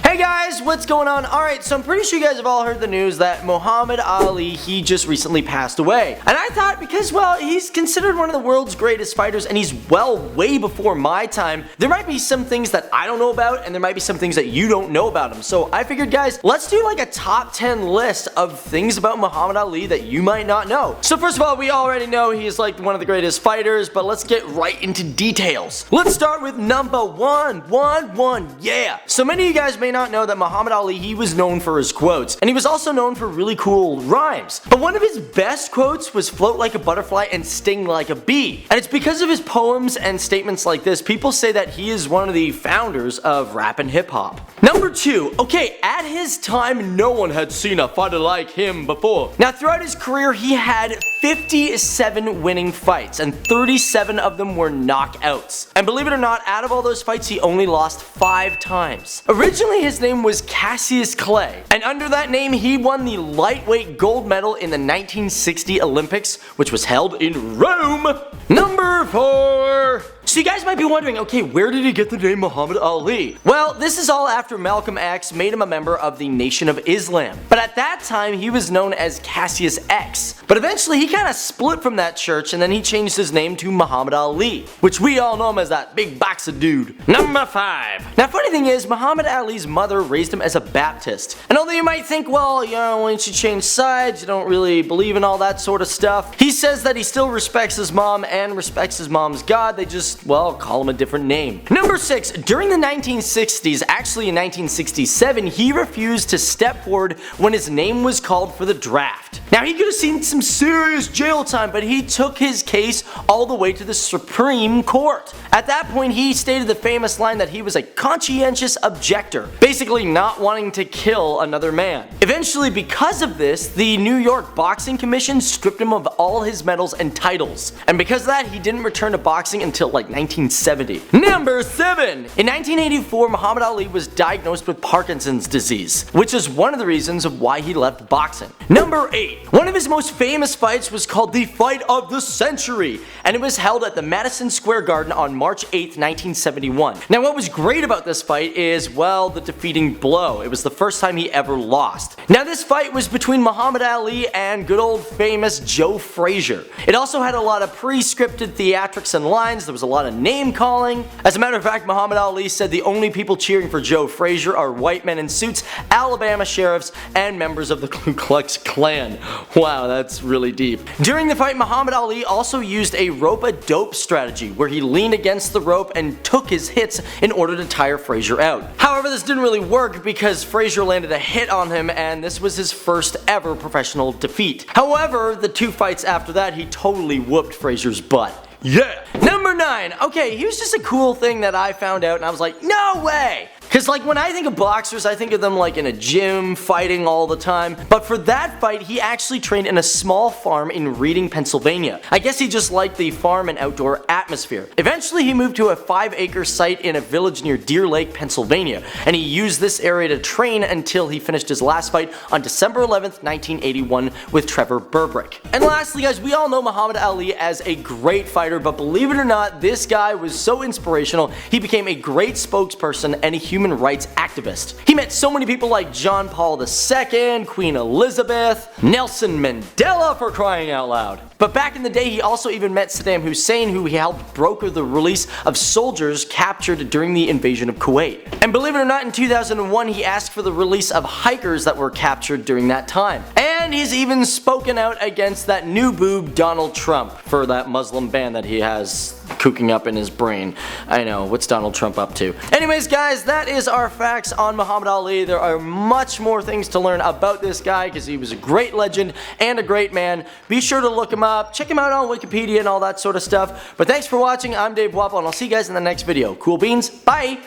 Hey guys, what's going on? Alright, so I'm pretty sure you guys have all heard the news that Muhammad Ali, he just recently passed away. And I thought because, well, he's considered one of the world's greatest fighters and he's way before my time, there might be some things that I don't know about and there might be some things that you don't know about him. So I figured, guys, let's do like a top 10 list of things about Muhammad Ali that you might not know. So first of all, we already know he's like one of the greatest fighters, but let's get right into details. Let's start with number one, yeah. So many of you guys may not know that Muhammad Ali, he was known for his quotes, and he was also known for really cool rhymes. But one of his best quotes was float like a butterfly and sting like a bee. And it's because of his poems and statements like this, people say that he is one of the founders of rap and hip hop. Number 2, okay, at his time, no one had seen a fighter like him before. Now, throughout his career, he had 57 winning fights, and 37 of them were knockouts. And believe it or not, out of all those fights, he only lost 5 times. Originally, his name was Cassius Clay, and under that name, he won the lightweight gold medal in the 1960 Olympics, which was held in Rome. Number 4. So you guys might be wondering, okay, where did he get the name Muhammad Ali? Well, this is all after Malcolm X made him a member of the Nation of Islam. But at that time, he was known as Cassius X. But eventually, he kind of split from that church and then he changed his name to Muhammad Ali, which we all know him as that big boxer dude. Number 5. Now, funny thing is, Muhammad Ali's mother raised him as a Baptist. And although you might think, well, you know, once you change sides, you don't really believe in all that sort of stuff, he says that he still respects his mom and respects his mom's God. They just, well, call him a different name. Number 6. During the 1960s, actually in 1967, he refused to step forward when his name was called for the draft. Now, he could have seen some serious jail time, but he took his case all the way to the Supreme Court. At that point, he stated the famous line that he was a conscientious objector, basically not wanting to kill another man. Eventually, because of this, the New York Boxing Commission stripped him of all his medals and titles. And because of that, he didn't return to boxing until like 1970. Number 7. In 1984, Muhammad Ali was diagnosed with Parkinson's disease, which is one of the reasons of why he left boxing. Number 8. One of his most famous fights was called the Fight of the Century, and it was held at the Madison Square Garden on March 8th, 1971. Now, what was great about this fight is, well, the defeating blow. It was the first time he ever lost. Now, this fight was between Muhammad Ali and good old famous Joe Frazier. It also had a lot of pre-scripted theatrics and lines. There was a lot of name calling. As a matter of fact, Muhammad Ali said the only people cheering for Joe Frazier are white men in suits, Alabama sheriffs, and members of the Ku Klux Klan. Wow, that's really deep. During the fight, Muhammad Ali also used a rope-a-dope strategy where he leaned against the rope and took his hits in order to tire Frazier out. However, this didn't really work because Frazier landed a hit on him and this was his first ever professional defeat. However, the 2 fights after that, he totally whooped Frazier's butt. Yeah! Number 9. Okay, here's just a cool thing that I found out and I was like, no way! Because like when I think of boxers, I think of them like in a gym, fighting all the time. But for that fight, he actually trained in a small farm in Reading, Pennsylvania. I guess he just liked the farm and outdoor atmosphere. Eventually, he moved to a 5-acre site in a village near Deer Lake, Pennsylvania. And he used this area to train until he finished his last fight on December 11th, 1981 with Trevor Berbrick. And lastly, guys, we all know Muhammad Ali as a great fighter, but believe it or not, this guy was so inspirational, he became a great spokesperson and a human rights activist. He met so many people like John Paul II, Queen Elizabeth, Nelson Mandela, for crying out loud. But back in the day, he also even met Saddam Hussein, who he helped broker the release of soldiers captured during the invasion of Kuwait. And believe it or not, in 2001, he asked for the release of hikers that were captured during that time. And he's even spoken out against that new boob Donald Trump for that Muslim ban that he has cooking up in his brain. I know, what's Donald Trump up to? Anyways, guys, that is our facts on Muhammad Ali. There are much more things to learn about this guy because he was a great legend and a great man. Be sure to look him up, check him out on Wikipedia and all that sort of stuff. But thanks for watching. I'm Dave Wappel and I'll see you guys in the next video. Cool beans, bye!